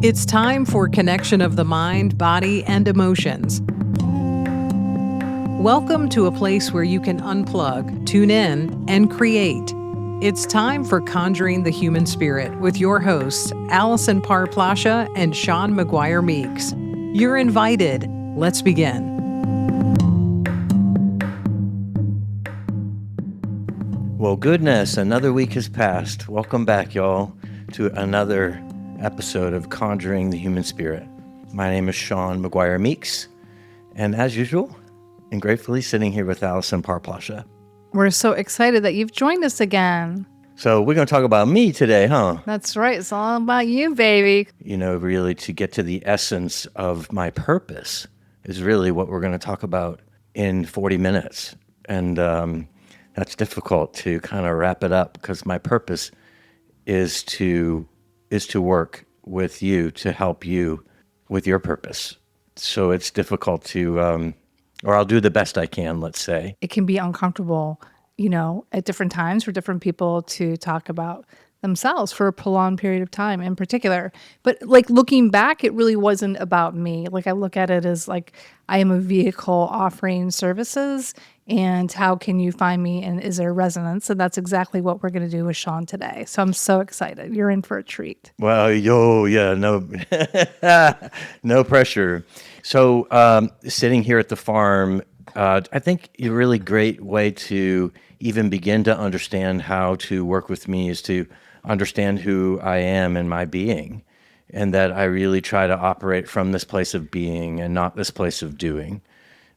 It's time for connection of the mind, body, and emotions. Welcome to a place where you can unplug, tune in, and create. It's time for Conjuring the Human Spirit with your hosts, Allison Parr-Plasha and Shawn McGuire Meeks. You're invited. Let's begin. Well, goodness, another week has passed. Welcome back, y'all, to another episode of Conjuring the Human Spirit. My name is Shawn McGuire Meeks, and as usual, and gratefully sitting here with Allison Parr-Plasha. We're so excited that you've joined us again. So we're going to talk about me today, huh? That's right. It's all about you, baby. You know, really to get to the essence of my purpose is really what we're going to talk about in 40 minutes. And that's difficult to kind of wrap it up because my purpose is to work with you to help you with your purpose. So it's difficult to, or I'll do the best I can, let's say. It can be uncomfortable, at different times for different people to talk about themselves for a prolonged period of time in particular. But looking back, it really wasn't about me. I look at it as I am a vehicle offering services, and how can you find me, and is there resonance? And that's exactly what we're going to do with Shawn today. So I'm so excited. You're in for a treat. Well, no, no pressure. So sitting here at the farm, I think a really great way to even begin to understand how to work with me is to understand who I am and my being, and that I really try to operate from this place of being and not this place of doing.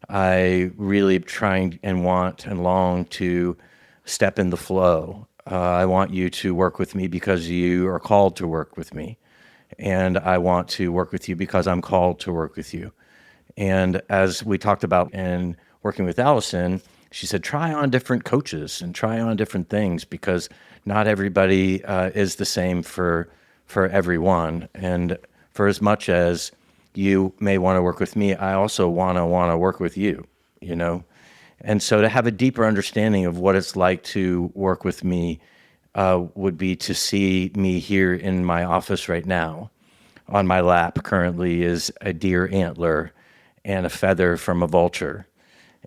I really try and want and long to step in the flow. I want you to work with me because you are called to work with me, and I want to work with you because I'm called to work with you. And as we talked about in working with Allison, she said, try on different coaches and try on different things because not everybody is the same for everyone. And for as much as you may want to work with me, I also want to work with you, And so to have a deeper understanding of what it's like to work with me would be to see me here in my office right now. On my lap currently is a deer antler and a feather from a vulture.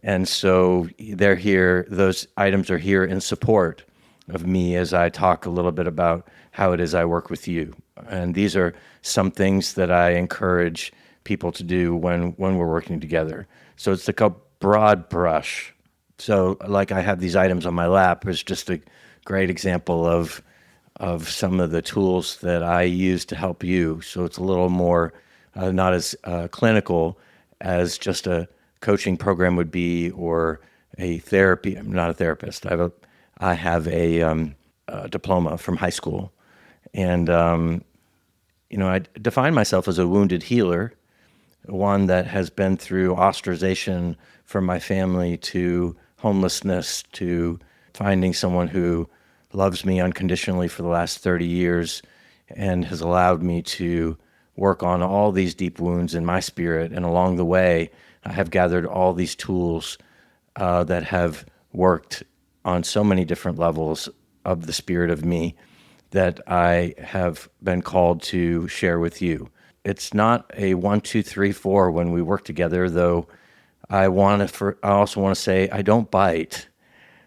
And so they're here, those items are here in support of me as I talk a little bit about how it is I work with you. And these are some things that I encourage people to do when we're working together. So it's like a broad brush. So I have these items on my lap is just a great example of some of the tools that I use to help you. So it's a little more not as clinical as just a coaching program would be, or a therapy. I'm not a therapist. I have a diploma from high school, and I define myself as a wounded healer, one that has been through ostracization from my family, to homelessness, to finding someone who loves me unconditionally for the last 30 years, and has allowed me to work on all these deep wounds in my spirit. And along the way, I have gathered all these tools that have worked on so many different levels of the spirit of me that I have been called to share with you. It's not a 1, 2, 3, 4 when we work together, though. I also want to say I don't bite.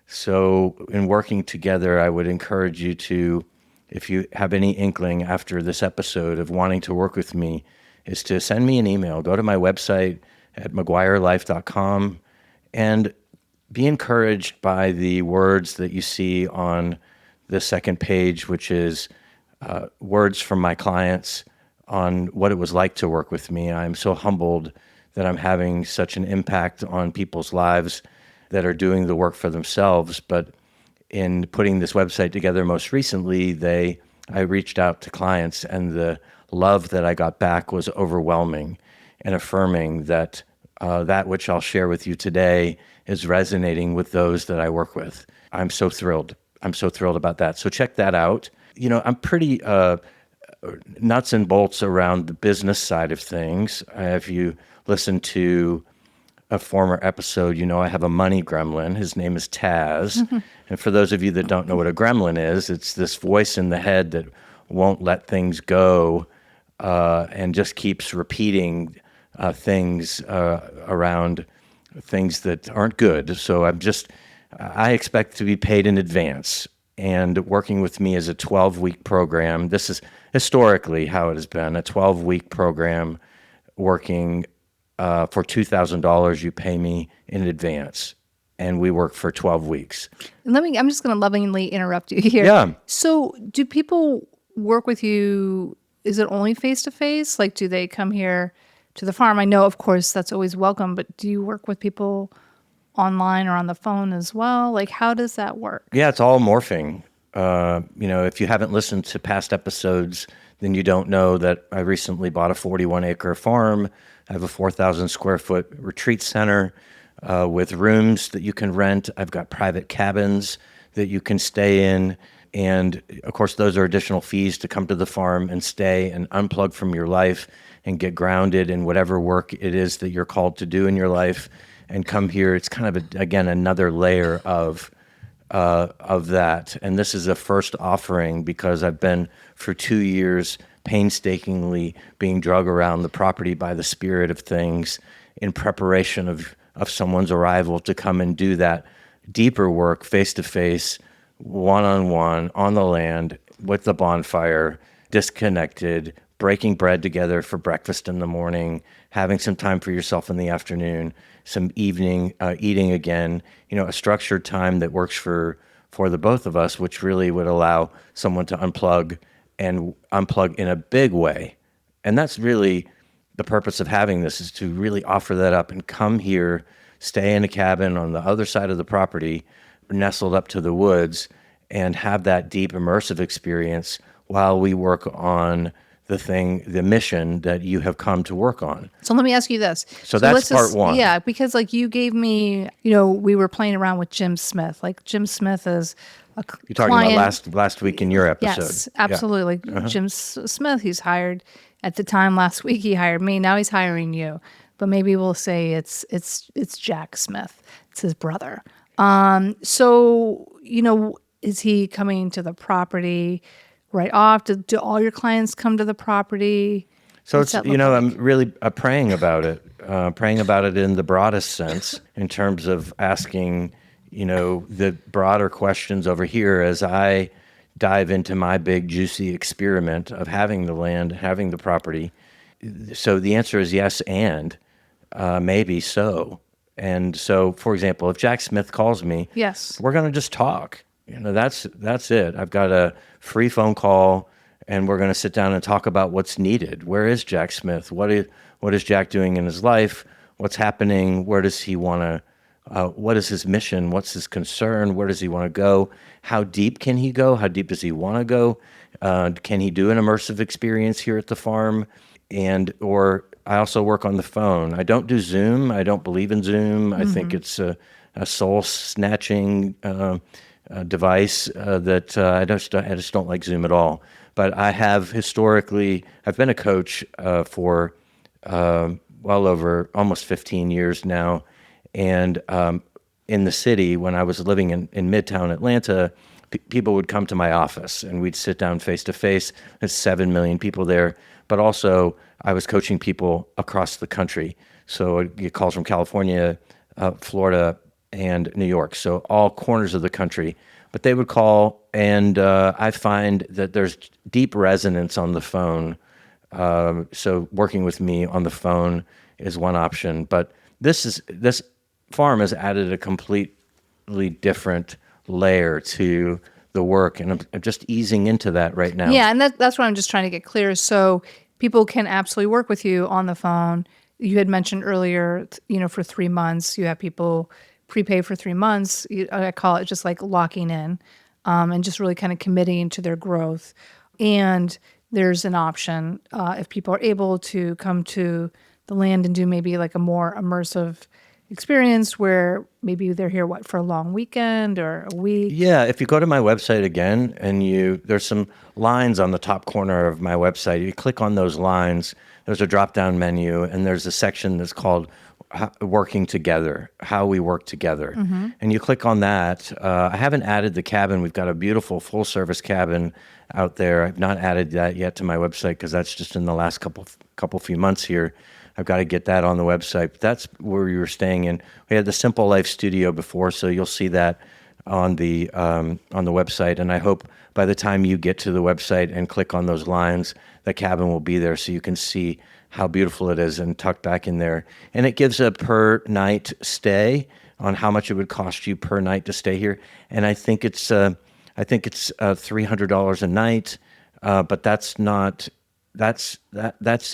So in working together, I would encourage you to, if you have any inkling after this episode of wanting to work with me, is to send me an email. Go to my website at McGuireLife.com and be encouraged by the words that you see on the second page, which is words from my clients on what it was like to work with me. I'm so humbled that I'm having such an impact on people's lives that are doing the work for themselves. But in putting this website together most recently, I reached out to clients, and the love that I got back was overwhelming and affirming that that which I'll share with you today is resonating with those that I work with. I'm so thrilled. I'm so thrilled about that. So check that out. I'm pretty nuts and bolts around the business side of things. If you listen to a former episode, I have a money gremlin. His name is Taz. And for those of you that don't know what a gremlin is, it's this voice in the head that won't let things go and just keeps repeating things around things that aren't good. So I expect to be paid in advance. And working with me is a 12-week program. This is historically how it has been, a 12-week program working for $2,000. You pay me in advance, and we work for 12 weeks. I'm just going to lovingly interrupt you here. Yeah. So do people work with you? Is it only face-to-face? Like, do they come here to the farm? I know, of course, that's always welcome, but do you work with people online or on the phone as well? Like, how does that work? Yeah, it's all morphing. If you haven't listened to past episodes, then you don't know that I recently bought a 41-acre farm. I have a 4,000 square foot retreat center with rooms that you can rent. I've got private cabins that you can stay in. And of course, those are additional fees to come to the farm and stay and unplug from your life and get grounded in whatever work it is that you're called to do in your life and come here. It's kind of, again, another layer of that. And this is a first offering because I've been for 2 years painstakingly being drug around the property by the spirit of things in preparation of someone's arrival to come and do that deeper work face-to-face, one-on-one, on the land, with the bonfire, disconnected, breaking bread together for breakfast in the morning, having some time for yourself in the afternoon, some evening eating again, a structured time that works for the both of us, which really would allow someone to unplug and unplug in a big way. And that's really the purpose of having this, is to really offer that up and come here, stay in a cabin on the other side of the property, nestled up to the woods, and have that deep immersive experience while we work on the mission that you have come to work on. So let me ask you this. So that's part one. Yeah, because like you gave me, we were playing around with Jim Smith. Like Jim Smith is a You're talking client. about last week in your episode. Yes, absolutely. Yeah. Jim Smith, he's hired at the time last week. He hired me. Now he's hiring you. But maybe we'll say it's Jack Smith. It's his brother. So is he coming to the property right off? Do all your clients come to the property? So it's, I'm really praying about it in the broadest sense, in terms of asking, the broader questions over here as I dive into my big juicy experiment of having the land, having the property. So the answer is yes, and maybe so. And so, for example, if Jack Smith calls me, yes, we're going to just talk. That's it. I've got a free phone call, and we're going to sit down and talk about what's needed. Where is Jack Smith? What is Jack doing in his life? What's happening? Where does he want to? What is his mission? What's his concern? Where does he want to go? How deep can he go? How deep does he want to go? Can he do an immersive experience here at the farm? Or I also work on the phone. I don't do Zoom. I don't believe in Zoom. I think it's a soul-snatching device that I just don't like Zoom at all. But I have historically, I've been a coach for well over almost 15 years now. And in the city, when I was living in Midtown Atlanta, people would come to my office and we'd sit down face to face. There's 7 million people there. But also, I was coaching people across the country. So I get calls from California, Florida, and New York. So all corners of the country. But they would call, and I find that there's deep resonance on the phone. So working with me on the phone is one option. But this farm has added a completely different layer to the work, and I'm just easing into that right now. Yeah, and that's what I'm just trying to get clear. So people can absolutely work with you on the phone. You had mentioned earlier, for 3 months, you have people prepay for 3 months. I call it just like locking in, and just really kind of committing to their growth. And there's an option if people are able to come to the land and do maybe like a more immersive experience where maybe they're here for a long weekend or a week. Yeah, if you go to my website again and there's some lines on the top corner of my website. You click on those lines, there's a drop-down menu, and there's a section that's called working together, how we work together. And you click on that. I haven't added the cabin. We've got a beautiful full-service cabin out there. I've not added that yet to my website because that's just in the last couple few months here. I've got to get that on the website. But that's where we were staying in. We had the Simple Life Studio before, so you'll see that on the website. And I hope by the time you get to the website and click on those lines, the cabin will be there so you can see how beautiful it is and tucked back in there. And it gives a per night stay on how much it would cost you per night to stay here. And I think it's $300 a night, but that's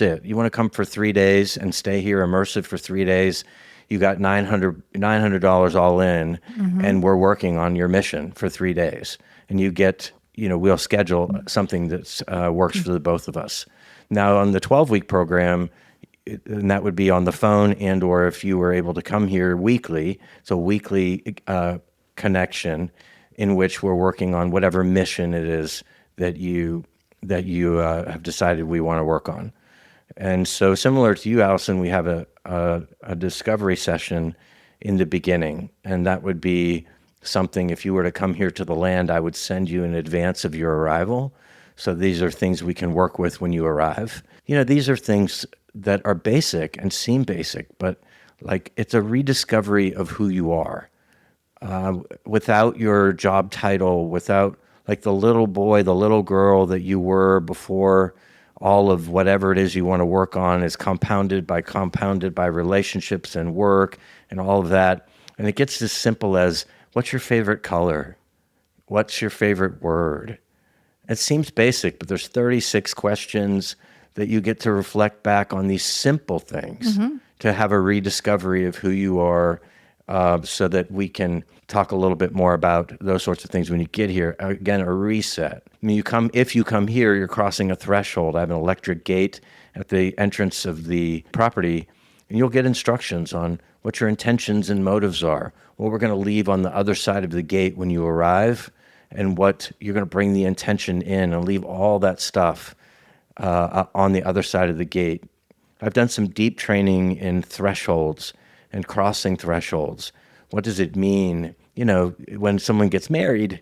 it. You want to come for 3 days and stay here immersive for 3 days. You got $900 all in, and we're working on your mission for 3 days. And you get, we'll schedule something that works for the both of us. Now, on the 12-week program, and that would be on the phone and or if you were able to come here weekly, it's a weekly connection in which we're working on whatever mission it is that you have decided we want to work on. And so similar to you, Allison, we have a discovery session in the beginning, and that would be something, if you were to come here to the land, I would send you in advance of your arrival. So these are things we can work with when you arrive. These are things that are basic and seem basic, but like it's a rediscovery of who you are. Without your job title, without like the little boy, the little girl that you were before all of whatever it is you want to work on is compounded by relationships and work and all of that. And it gets as simple as, what's your favorite color? What's your favorite word? It seems basic, but there's 36 questions that you get to reflect back on these simple things to have a rediscovery of who you are, so that we can talk a little bit more about those sorts of things when you get here. Again, a reset. I mean, if you come here, you're crossing a threshold. I have an electric gate at the entrance of the property, and you'll get instructions on what your intentions and motives are, what we're going to leave on the other side of the gate when you arrive, and what you're going to bring the intention in and leave all that stuff on the other side of the gate. I've done some deep training in thresholds and crossing thresholds. What does it mean? When someone gets married,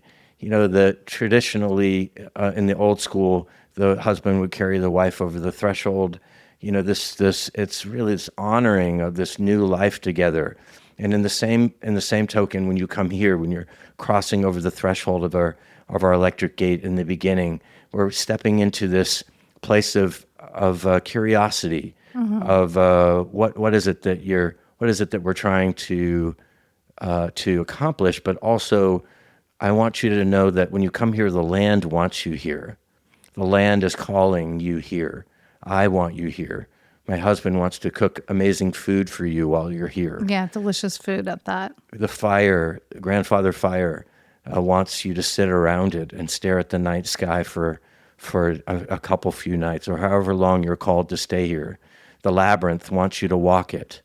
traditionally in the old school, the husband would carry the wife over the threshold. It's really this honoring of this new life together. And in the same token, when you come here, when you're crossing over the threshold of our electric gate in the beginning, we're stepping into this place of curiosity, of what is it that we're trying to accomplish, but also I want you to know that when you come here, the land wants you here. The land is calling you here. I want you here. My husband wants to cook amazing food for you while you're here. Yeah, delicious food at that. The grandfather fire, wants you to sit around it and stare at the night sky for a couple few nights or however long you're called to stay here. The labyrinth wants you to walk it.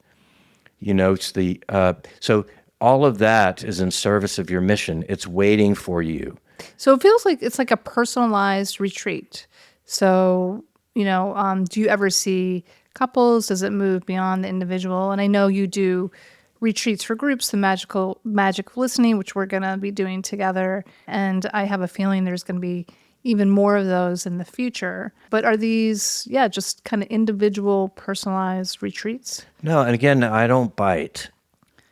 So all of that is in service of your mission. It's waiting for you. So it feels like it's like a personalized retreat. So, do you ever see couples? Does it move beyond the individual? And I know you do retreats for groups, the magic of listening, which we're going to be doing together. And I have a feeling there's going to be even more of those in the future. But are these, just kind of individual, personalized retreats? No, and again, I don't bite.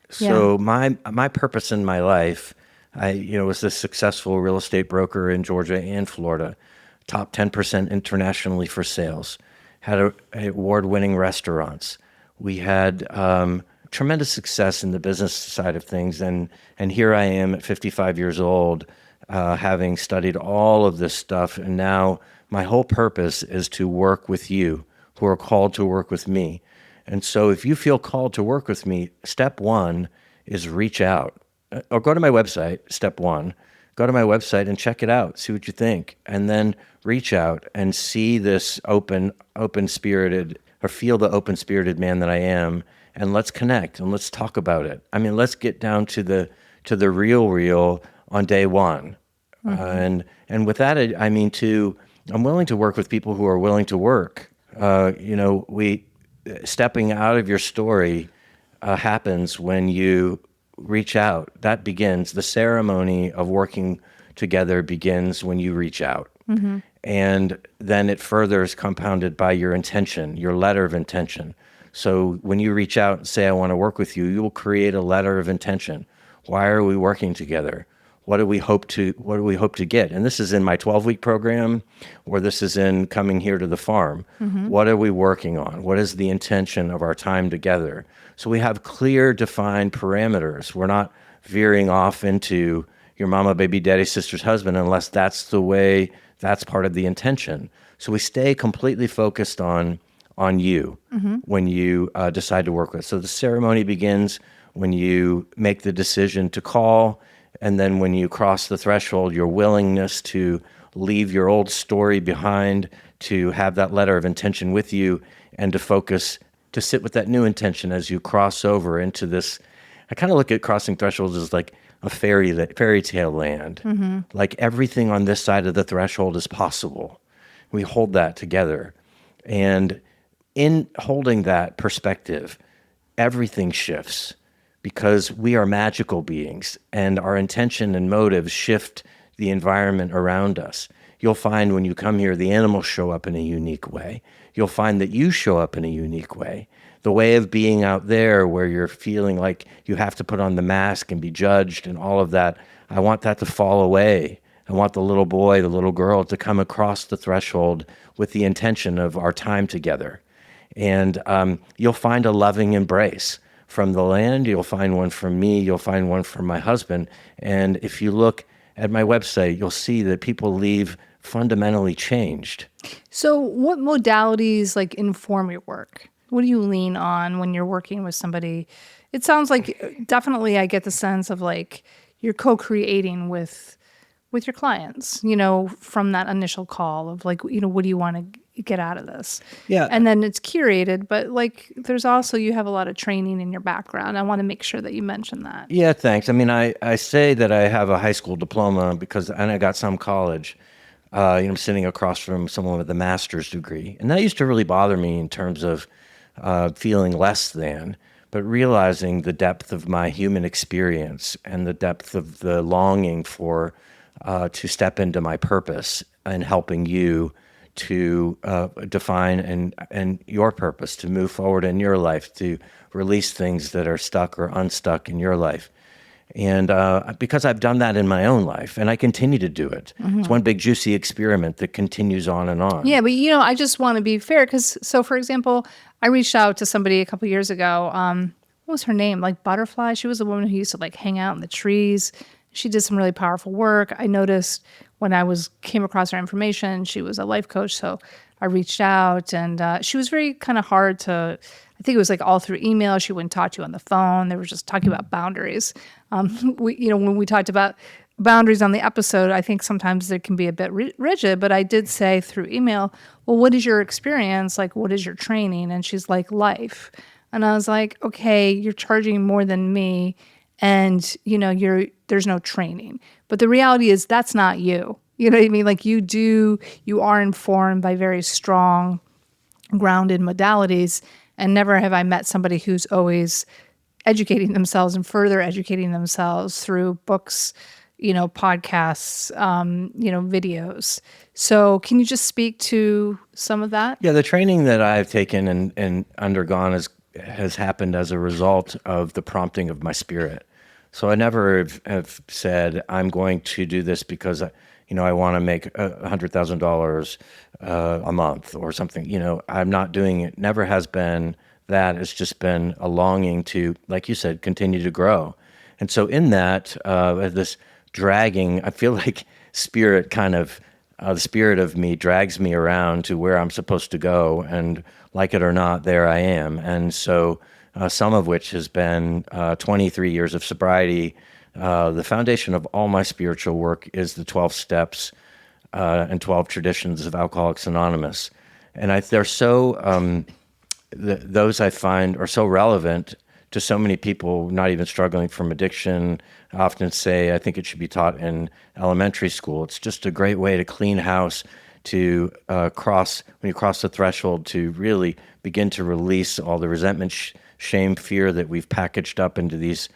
So my purpose in my life, I was a successful real estate broker in Georgia and Florida, top 10% internationally for sales, had award-winning restaurants. We had tremendous success in the business side of things, and here I am at 55 years old, having studied all of this stuff, and now my whole purpose is to work with you who are called to work with me. And so if you feel called to work with me, step one is reach out. Or go to my website, step one. Go to my website and check it out, see what you think. And then reach out and see this open-spirited, or feel the open-spirited man that I am, and let's connect and let's talk about it. I mean, let's get down to the real on day one. And with that, I mean, I'm willing to work with people who are willing to work. Stepping out of your story happens when you reach out. That begins, the ceremony of working together begins when you reach out. And then it further is compounded by your intention, your letter of intention. So when you reach out and say, I want to work with you, you will create a letter of intention. Why are we working together? What do we hope to get? And this is in my 12-week program, or this is in coming here to the farm. What are we working on? What is the intention of our time together? So we have clear, defined parameters. We're not veering off into your mama, baby, daddy, sister's husband, unless that's the way, that's part of the intention. So we stay completely focused on you when you decide to work with. So the ceremony begins when you make the decision to call, and then when you cross the threshold, your willingness to leave your old story behind, to have that letter of intention with you, and to focus, to sit with that new intention as you cross over into this. I kind of look at crossing thresholds as like a fairy tale land. Like everything on this side of the threshold is possible. We hold that together. And in holding that perspective, everything shifts, because we are magical beings and our intention and motives shift the environment around us. You'll find when you come here, the animals show up in a unique way. You'll find that you show up in a unique way. The way of being out there where you're feeling like you have to put on the mask and be judged and all of that, I want that to fall away. I want the little boy, the little girl to come across the threshold with the intention of our time together. And you'll find a loving embrace from the land. You'll find one from me. You'll find one from my husband. And if you look at my website, you'll see that people leave fundamentally changed. So what modalities like inform your work? What do you lean on when you're working with somebody? It sounds like definitely I get the sense of like you're co-creating with your clients, from that initial call of like, what do you want to get out of this? Yeah. And then it's curated, but like there's also, you have a lot of training in your background. I want to make sure that you mention that. Yeah, thanks. I mean, I say that I have a high school diploma and I got some college. I'm sitting across from someone with a master's degree. And that used to really bother me in terms of feeling less than, but realizing the depth of my human experience and the depth of the longing for to step into my purpose and helping you to define and your purpose, to move forward in your life, to release things that are stuck or unstuck in your life. And because I've done that in my own life, and I continue to do it. It's one big juicy experiment that continues on and on. Yeah, but I just want to be fair because, so for example, I reached out to somebody a couple years ago. What was her name? Like Butterfly. She was a woman who used to like hang out in the trees. She did some really powerful work. I noticed when I came across her information, she was a life coach. So I reached out, and she was very kind of hard to. I think it was like all through email. She wouldn't talk to you on the phone. They were just talking about boundaries. When we talked about boundaries on the episode, I think sometimes they can be a bit rigid, but I did say through email, well, what is your experience? Like, what is your training? And she's like, life. And I was like, okay, you're charging more than me. And, there's no training. But the reality is that's not you. You know what I mean? Like you are informed by very strong, grounded modalities. And never have I met somebody who's always educating themselves and further educating themselves through books, podcasts, videos. So can you just speak to some of that? Yeah, the training that I've taken and undergone has happened as a result of the prompting of my spirit. So I never have said, I'm going to do this because I want to make $100,000 a month or something. I'm not doing it. Never has been that. It's just been a longing to, like you said, continue to grow. And so in that, this dragging, I feel like spirit kind of, the spirit of me drags me around to where I'm supposed to go. And like it or not, there I am. And so some of which has been 23 years of sobriety. The foundation of all my spiritual work is the 12 steps and 12 traditions of Alcoholics Anonymous. And they're so, those I find are so relevant to so many people not even struggling from addiction. I often say I think it should be taught in elementary school. It's just a great way to clean house, to when you cross the threshold, to really begin to release all the resentment shame, fear that we've packaged up into these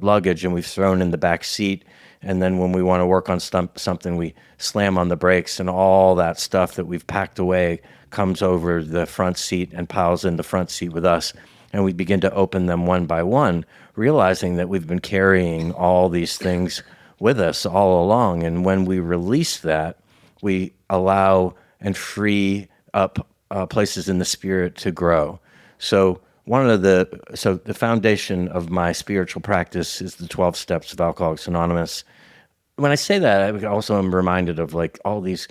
luggage, and we've thrown in the back seat. And then when we want to work on something, we slam on the brakes, and all that stuff that we've packed away comes over the front seat and piles in the front seat with us. And we begin to open them one by one, realizing that we've been carrying all these things with us all along. And when we release that, we allow and free up places in the spirit to grow. So the foundation of my spiritual practice is the 12 steps of Alcoholics Anonymous. When I say that, I also am reminded of like all these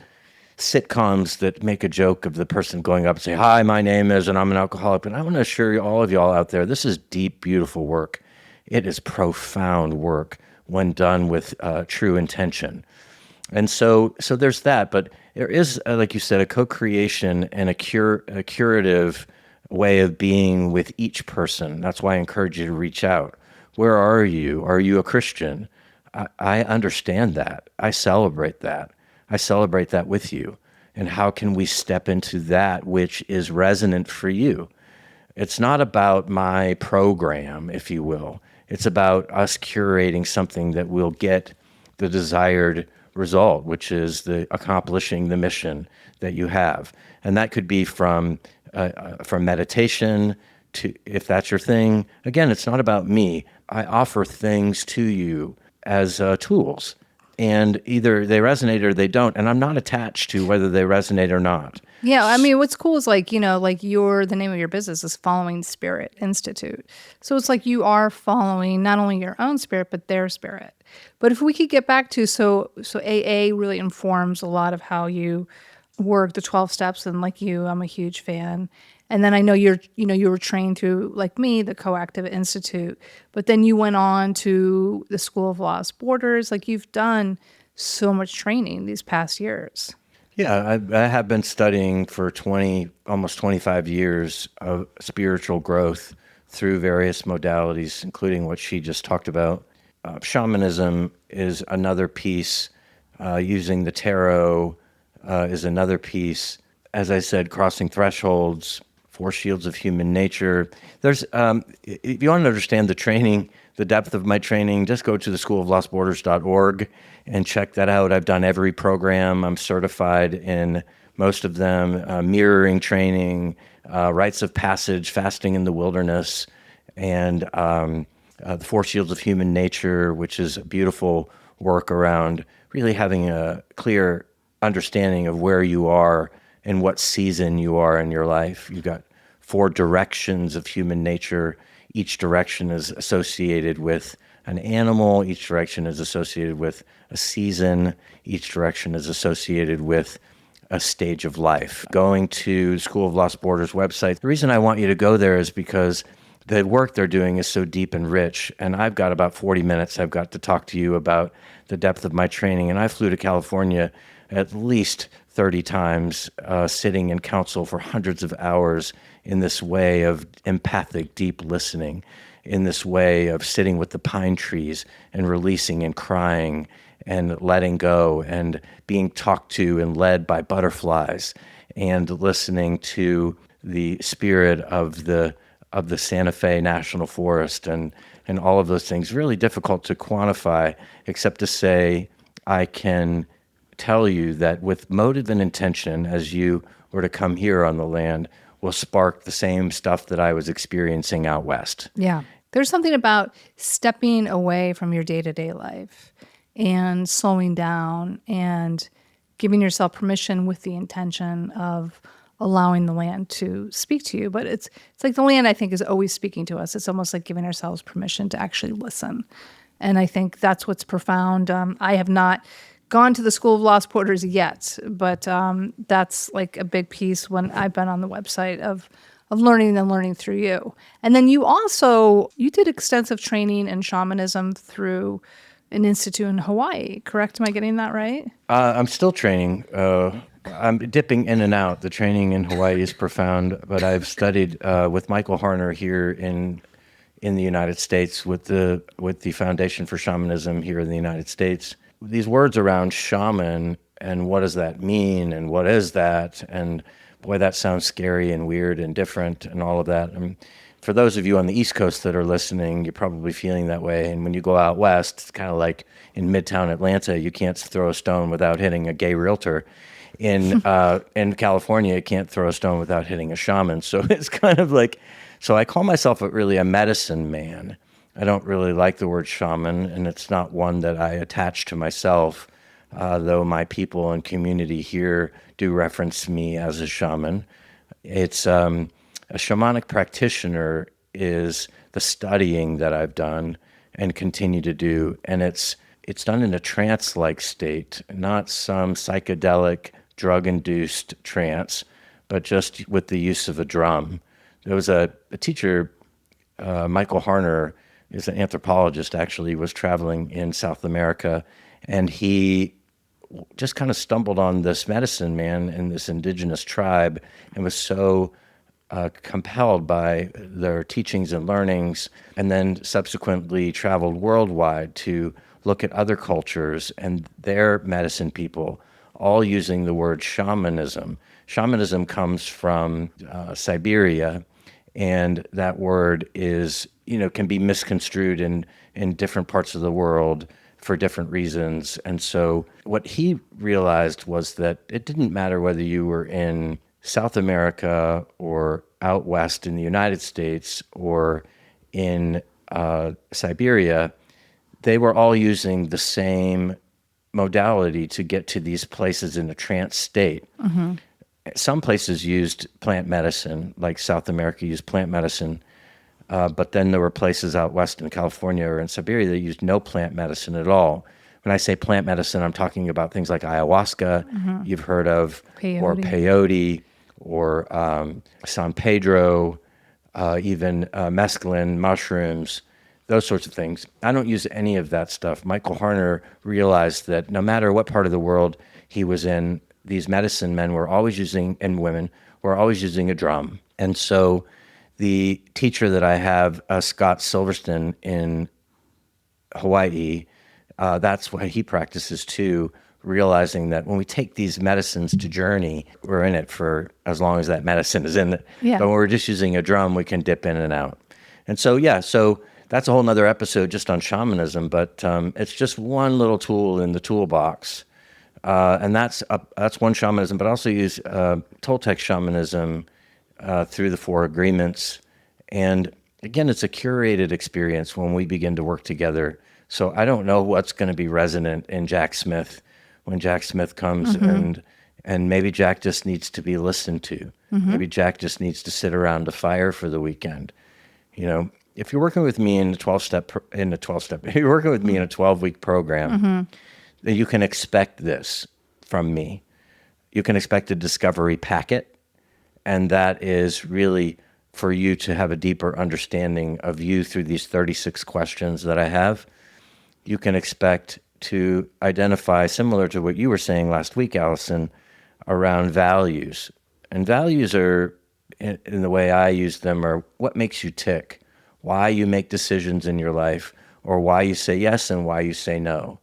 sitcoms that make a joke of the person going up and say, "Hi, my name is, and I'm an alcoholic." And I want to assure you, all of y'all out there, this is deep, beautiful work. It is profound work when done with true intention. And so there's that, but there is, like you said, a co-creation and a curative way of being with each person. That's why I encourage you to reach out. Where are you? Are you a Christian? I understand that. I celebrate that. I celebrate that with you. And how can we step into that which is resonant for you? It's not about my program, if you will. It's about us curating something that will get the desired result, which is the accomplishing the mission that you have. And that could be from meditation to, if that's your thing. Again, it's not about me. I offer things to you as tools, and either they resonate or they don't. And I'm not attached to whether they resonate or not. Yeah, I mean, what's cool is like, the name of your business is Following Spirit Institute. So it's like you are following not only your own spirit, but their spirit. But if we could get back to, so AA really informs a lot of how you work the 12 steps, and like you, I'm a huge fan. And then I know you were trained through, like me, the Coactive Institute, but then you went on to the School of Lost Borders. Like you've done so much training these past years. Yeah, I have been studying for almost 25 years of spiritual growth through various modalities, including what she just talked about. Shamanism is another piece. Using the tarot is another piece. As I said, crossing thresholds, 4 shields of human nature. There's, if you want to understand the training, the depth of my training, just go to the schooloflostborders.org and check that out. I've done every program. I'm certified in most of them, mirroring training, rites of passage, fasting in the wilderness, and the 4 shields of human nature, which is a beautiful work around really having a clear understanding of where you are and what season you are in your life. You've got 4 directions of human nature. Each direction is associated with an animal. Each direction is associated with a season. Each direction is associated with a stage of life. Going to School of Lost Borders website, the reason I want you to go there is because the work they're doing is so deep and rich. And I've got about 40 minutes I've got to talk to you about the depth of my training. And I flew to California at least 30 times, sitting in council for hundreds of hours in this way of empathic, deep listening, in this way of sitting with the pine trees and releasing and crying and letting go and being talked to and led by butterflies and listening to the spirit of the Santa Fe National Forest and all of those things. Really difficult to quantify, except to say I can tell you that with motive and intention, as you were to come here on the land, will spark the same stuff that I was experiencing out west. Yeah. There's something about stepping away from your day-to-day life and slowing down and giving yourself permission with the intention of allowing the land to speak to you. But it's like the land, I think, is always speaking to us. It's almost like giving ourselves permission to actually listen. And I think that's what's profound. I have not gone to the School of Lost Borders yet, but that's like a big piece when I've been on the website of learning and learning through you. And then you did extensive training in shamanism through an institute in Hawaii, correct? Am I getting that right? I'm still training. I'm dipping in and out. The training in Hawaii is profound, but I've studied with Michael Harner here in the United States with the Foundation for Shamanism here in the United States. These words around shaman and what does that mean and what is that and boy, that sounds scary and weird and different and all of that. For those of you on the East Coast that are listening, you're probably feeling that way. And when you go out west, it's kind of like in Midtown Atlanta, you can't throw a stone without hitting a gay realtor. In California, you can't throw a stone without hitting a shaman. So it's kind of like, so I call myself really a medicine man. I don't really like the word shaman, and it's not one that I attach to myself, though my people and community here do reference me as a shaman. It's a shamanic practitioner is the studying that I've done and continue to do, and it's done in a trance-like state, not some psychedelic, drug-induced trance, but just with the use of a drum. There was a teacher, Michael Harner, is an anthropologist, actually, was traveling in South America, and he just kind of stumbled on this medicine man in this indigenous tribe and was so compelled by their teachings and learnings, and then subsequently traveled worldwide to look at other cultures and their medicine people, all using the word shamanism. Shamanism comes from Siberia, and that word is, can be misconstrued in different parts of the world for different reasons. And so what he realized was that it didn't matter whether you were in South America or out west in the United States or in Siberia, they were all using the same modality to get to these places in a trance state. Mm-hmm. Some places used plant medicine, like South America used plant medicine, but then there were places out west in California or in Siberia that used no plant medicine at all. When I say plant medicine, I'm talking about things like ayahuasca, you've heard of, or peyote, or San Pedro, even mescaline, mushrooms, those sorts of things. I don't use any of that stuff. Michael Harner realized that no matter what part of the world he was in, these medicine men were always using, and women, were always using a drum. And so the teacher that I have, Scott Silverstein in Hawaii, that's what he practices too, realizing that when we take these medicines to journey, we're in it for as long as that medicine is in it. Yeah. But when we're just using a drum, we can dip in and out. And so, so that's a whole nother episode just on shamanism, but it's just one little tool in the toolbox. And that's one shamanism, but I also use Toltec shamanism through the Four Agreements. And again, it's a curated experience when we begin to work together. So I don't know what's going to be resonant in Jack Smith when Jack Smith comes, and maybe Jack just needs to be listened to. Maybe Jack just needs to sit around a fire for the weekend. If you're working with me in a 12-step, if you're working with me in a 12-week program, then you can expect this from me. You can expect a discovery packet, and that is really for you to have a deeper understanding of you through these 36 questions that I have. You can expect to identify, similar to what you were saying last week, Allison, around values. And values are, in the way I use them, are what makes you tick, why you make decisions in your life, or why you say yes and why you say no.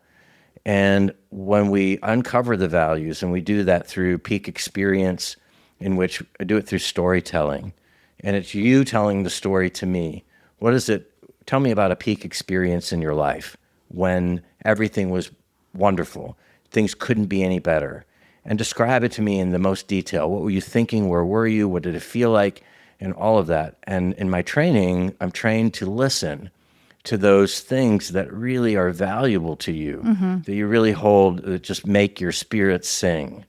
And when we uncover the values, and we do that through peak experience, in which I do it through storytelling, and it's you telling the story to me. What is it? Tell me about a peak experience in your life when everything was wonderful, things couldn't be any better, and describe it to me in the most detail. What were you thinking? Where were you? What did it feel like? And all of that. And in my training, I'm trained to listen to those things that really are valuable to you, that you really hold, that just make your spirit sing.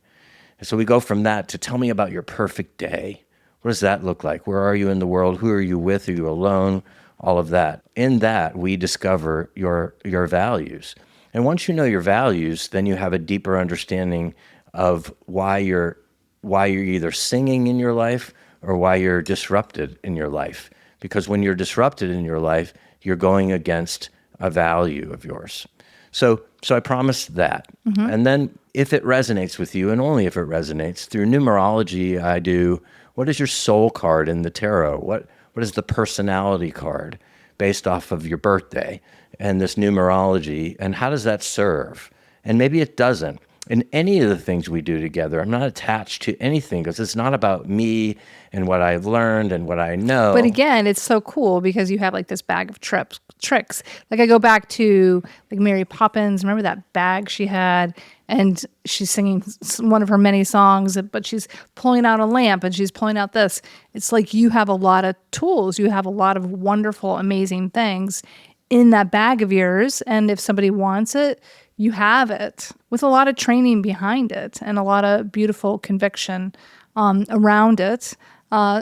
And so we go from that to tell me about your perfect day. What does that look like? Where are you in the world? Who are you with? Are you alone? All of that. In that, we discover your values. And once you know your values, then you have a deeper understanding of why you're either singing in your life or why you're disrupted in your life. Because when you're disrupted in your life, you're going against a value of yours. So I promised that. And then if it resonates with you, and only if it resonates, through numerology, I do, what is your soul card in the tarot? What is the personality card based off of your birthday and this numerology? And how does that serve? And maybe it doesn't. in any of the things we do together. I'm not attached to anything because it's not about me and what I've learned and what I know. But again, it's so cool because you have like this bag of tricks. Like I go back to like Mary Poppins. Remember that bag she had? And she's singing one of her many songs, but she's pulling out a lamp and she's pulling out this. It's like you have a lot of tools. You have a lot of wonderful, amazing things in that bag of yours. And if somebody wants it, you have it with a lot of training behind it and a lot of beautiful conviction around it.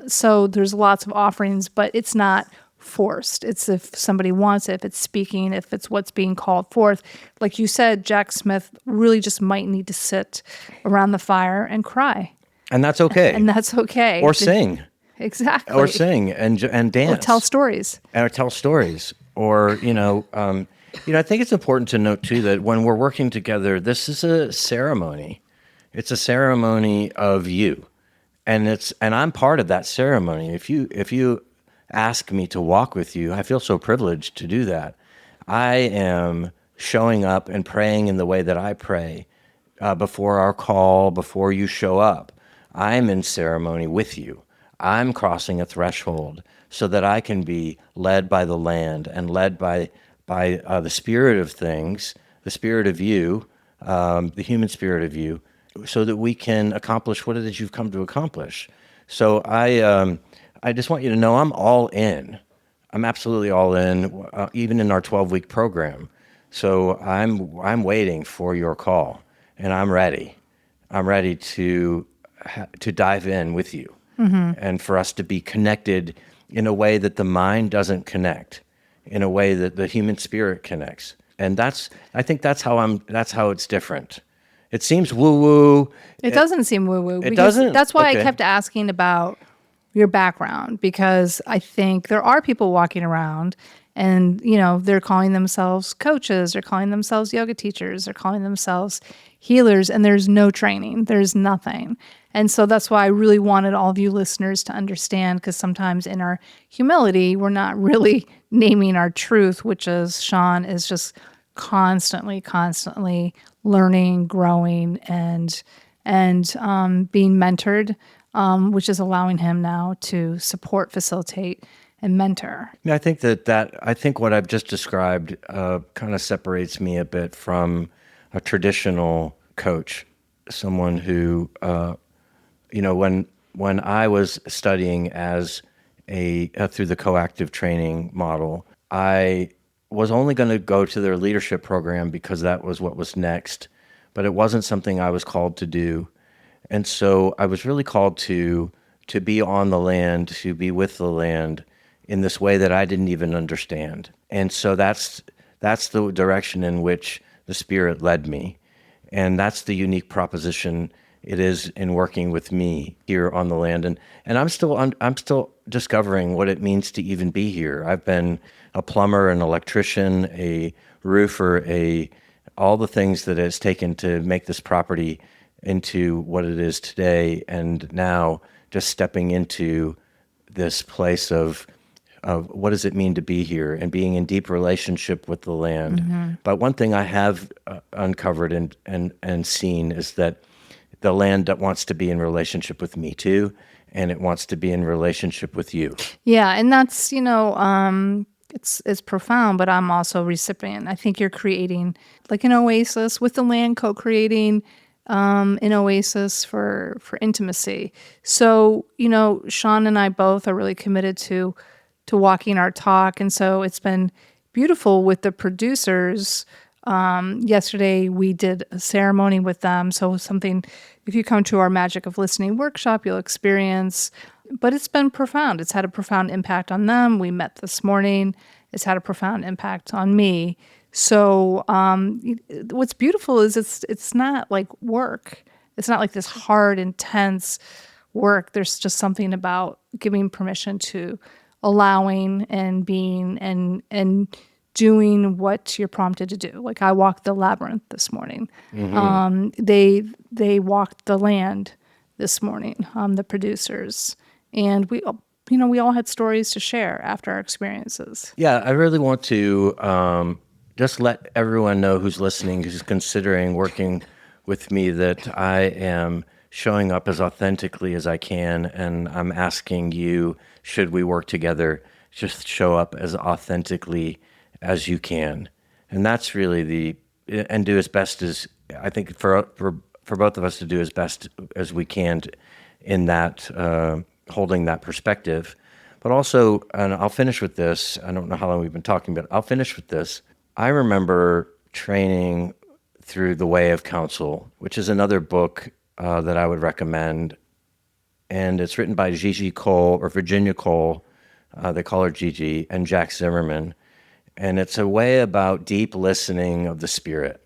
So there's lots of offerings, but it's not forced. It's if somebody wants it, if it's speaking, if it's what's being called forth. Like you said, Jack Smith really just might need to sit around the fire and cry. And that's okay. And that's okay. Or sing. Exactly. Or sing and dance. Or tell stories. Or tell stories. Or, I think it's important to note too that when we're working together, this is a ceremony. It's a ceremony of you. And I'm part of that ceremony. If you ask me to walk with you, I feel so privileged to do that. I am showing up and praying in the way that I pray before our call, before you show up. I'm in ceremony with you. I'm crossing a threshold so that I can be led by the land and led by the spirit of things, the spirit of you, the human spirit of you, so that we can accomplish what it is you've come to accomplish. So I just want you to know I'm all in. I'm absolutely all in, even in our 12-week program. So I'm waiting for your call, and I'm ready. I'm ready to dive in with you, and for us to be connected in a way that the mind doesn't connect, in a way that the human spirit connects. And I think that's how it's different. It seems woo-woo. It doesn't seem woo-woo. It doesn't? That's why Okay. I kept asking about your background, because I think there are people walking around and, they're calling themselves coaches, they're calling themselves yoga teachers, they're calling themselves healers, and there's no training, there's nothing. And so that's why I really wanted all of you listeners to understand, because sometimes in our humility, we're not really naming our truth, which is Shawn is just constantly learning, growing, and being mentored, which is allowing him now to support, facilitate, and mentor. Yeah, I think I think what I've just described kind of separates me a bit from a traditional coach, someone who, when I was studying as through the coactive training model, I was only going to go to their leadership program because that was what was next, but it wasn't something I was called to do. And so I was really called to be on the land, to be with the land in this way that I didn't even understand. And so that's the direction in which the Spirit led me. And that's the unique proposition it is in working with me here on the land. And I'm still discovering what it means to even be here. I've been a plumber, an electrician, a roofer, all the things that it's taken to make this property into what it is today. And now just stepping into this place of what does it mean to be here and being in deep relationship with the land. Mm-hmm. But one thing I have uncovered and seen is that the land that wants to be in relationship with me too, and it wants to be in relationship with you. Yeah, and that's, it's profound, but I'm also a recipient. I think you're creating like an oasis with the land, co-creating an oasis for intimacy. So, Shawn and I both are really committed to walking our talk. And so it's been beautiful with the producers. Yesterday we did a ceremony with them. So something, if you come to our Magic of Listening workshop, you'll experience, but it's been profound. It's had a profound impact on them. We met this morning. It's had a profound impact on me. So what's beautiful is it's not like work. It's not like this hard, intense work. There's just something about giving permission to allowing and being and doing what you're prompted to do. Like I walked the labyrinth this morning. Mm-hmm. They walked the land this morning, the producers. And we all had stories to share after our experiences. Yeah, I really want to just let everyone know who's listening, who's considering working with me that I am showing up as authentically as I can, and I'm asking you, should we work together, just show up as authentically as you can. And that's really and do as best as, I think for both of us to do as best as we can in that, holding that perspective. But also, and I'll finish with this, I don't know how long we've been talking, but I'll finish with this. I remember training through The Way of Counsel, which is another book that I would recommend. And it's written by Gigi Cole, or Virginia Cole, they call her Gigi, and Jack Zimmerman. And it's a way about deep listening of the spirit.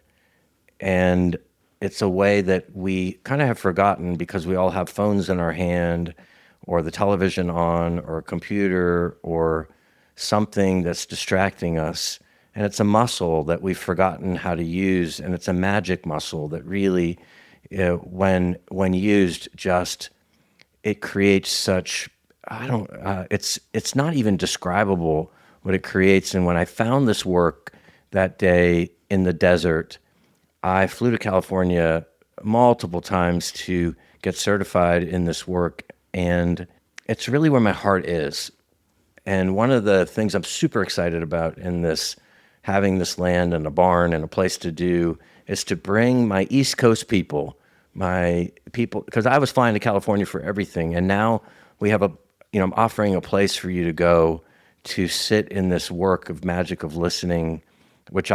And it's a way that we kind of have forgotten because we all have phones in our hand, or the television on, or a computer, or something that's distracting us. And it's a muscle that we've forgotten how to use, and it's a magic muscle that really, when used, just it creates such, it's not even describable what it creates. And when I found this work that day in the desert, I flew to California multiple times to get certified in this work, and it's really where my heart is. And one of the things I'm super excited about in this, having this land and a barn and a place to do, is to bring my East Coast people, because I was flying to California for everything, and now we have I'm offering a place for you to go to sit in this work of magic of listening, which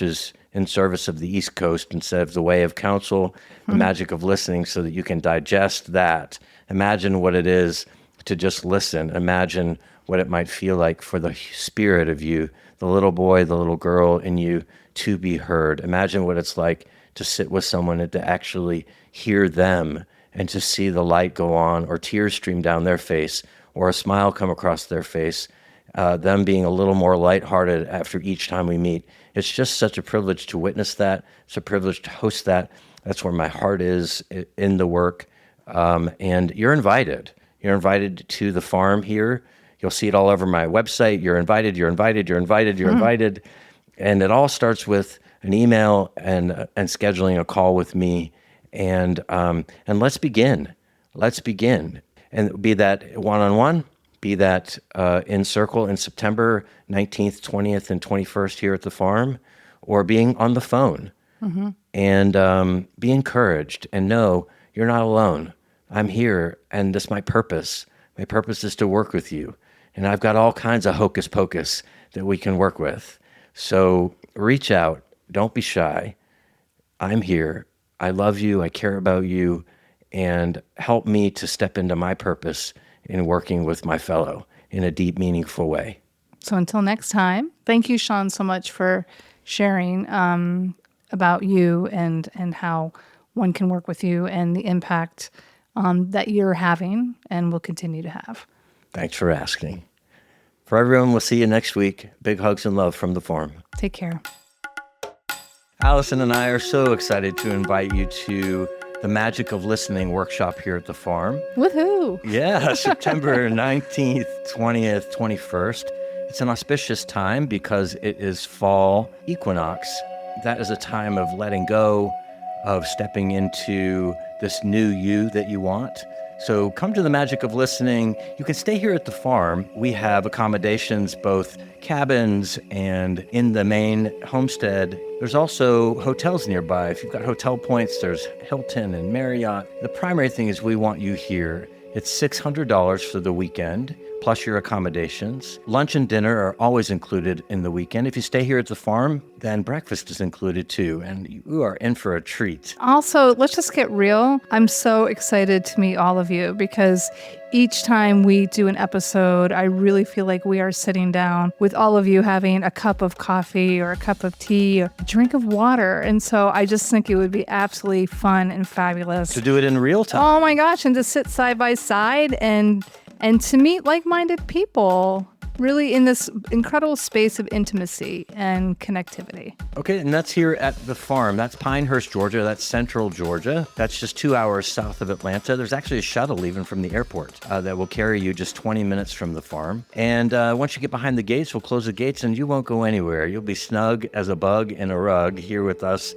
is in service of the East Coast instead of The Way of Counsel, the magic of listening, so that you can digest that. Imagine what it is to just listen. Imagine what it might feel like for the spirit of you, the little boy, the little girl in you, to be heard. Imagine what it's like to sit with someone and to actually hear them, and to see the light go on, or tears stream down their face, or a smile come across their face, them being a little more lighthearted after each time we meet. It's just such a privilege to witness that. It's a privilege to host that. That's where my heart is in the work. And you're invited. You're invited to the farm here. You'll see it all over my website. You're invited, you're invited, you're invited, you're invited. And it all starts with an email and scheduling a call with me. And let's begin. Let's begin. And be that one-on-one, be that in circle in September 19th, 20th, and 21st here at the farm, or being on the phone. And be encouraged and know you're not alone. I'm here, and that's my purpose. My purpose is to work with you. And I've got all kinds of hocus pocus that we can work with. So reach out. Don't be shy. I'm here. I love you. I care about you. And help me to step into my purpose in working with my fellow in a deep, meaningful way. So until next time, thank you, Shawn, so much for sharing about you and how one can work with you and the impact that you're having and will continue to have. Thanks for asking. For everyone, we'll see you next week. Big hugs and love from the farm. Take care. Allison and I are so excited to invite you to the Magic of Listening workshop here at the farm. Woohoo! Yeah, September 19th, 20th, 21st. It's an auspicious time because it is fall equinox. That is a time of letting go, of stepping into this new you that you want. So come to the Magic of Listening. You can stay here at the farm. We have accommodations, both cabins and in the main homestead. There's also hotels nearby. If you've got hotel points, there's Hilton and Marriott. The primary thing is we want you here. It's $600 for the weekend, plus your accommodations. Lunch and dinner are always included in the weekend. If you stay here at the farm, then breakfast is included too, and you are in for a treat. Also, let's just get real. I'm so excited to meet all of you because each time we do an episode, I really feel like we are sitting down with all of you having a cup of coffee or a cup of tea or a drink of water. And so I just think it would be absolutely fun and fabulous To do it in real time. Oh my gosh, and to sit side by side and to meet like-minded people, really in this incredible space of intimacy and connectivity. Okay, and that's here at the farm. That's Pinehurst, Georgia. That's central Georgia. That's just 2 hours south of Atlanta. There's actually a shuttle even from the airport that will carry you just 20 minutes from the farm. And once you get behind the gates, we'll close the gates and you won't go anywhere. You'll be snug as a bug in a rug here with us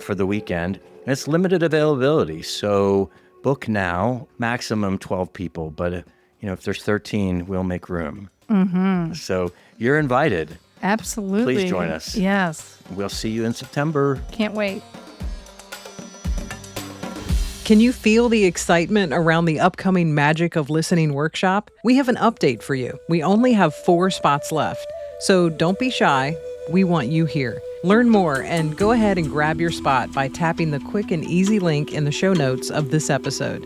for the weekend. And it's limited availability. So book now, maximum 12 people. But if there's 13, we'll make room. So you're invited. Absolutely. Please join us. Yes. We'll see you in September. Can't wait. Can you feel the excitement around the upcoming Magic of Listening workshop? We have an update for you. We only have 4 spots left, so don't be shy. We want you here. Learn more and go ahead and grab your spot by tapping the quick and easy link in the show notes of this episode.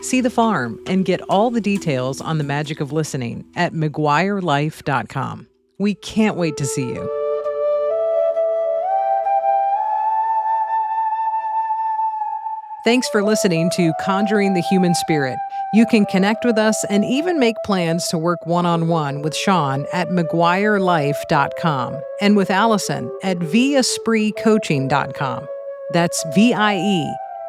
See the farm and get all the details on the Magic of Listening at McGuireLife.com. We can't wait to see you. Thanks for listening to Conjuring the Human Spirit. You can connect with us and even make plans to work one-on-one with Shawn at McGuireLife.com and with Allison at viespritcoaching.com. That's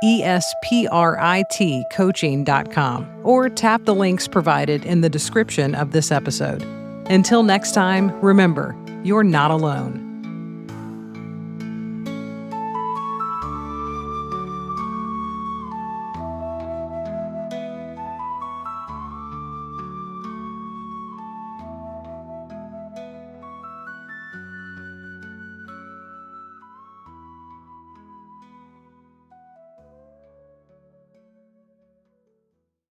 VIEESPRIT coaching.com, or tap the links provided in the description of this episode. Until next time, remember, you're not alone.